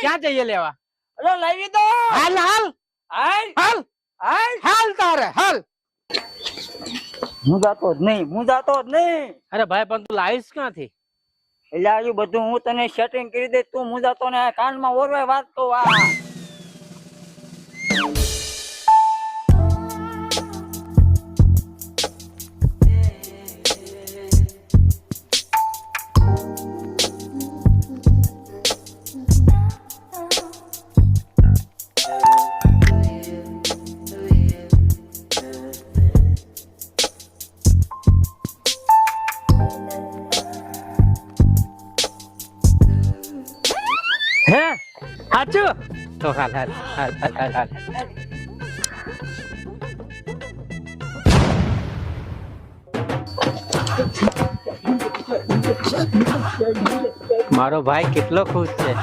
ક્યાં જઈએ લેવા? અરે લાવી દો. હાલ હાલ હાલ હાલ હાલ. હાલ તારે હાલ. હું જાતો જ નહીં. અરે ભાઈ પણ તું લાવીશ ક્યાંથી? એટલે આજુ બધું હું તને સેટિંગ કરી દે, તું મુજાતો ને કાનમાં ઓરવાય વાત તો આ. હે સાચું? તો હાલ હાલ હાલ હાલ હાલ હાલ. મારો ભાઈ કેટલો ખુશ છે.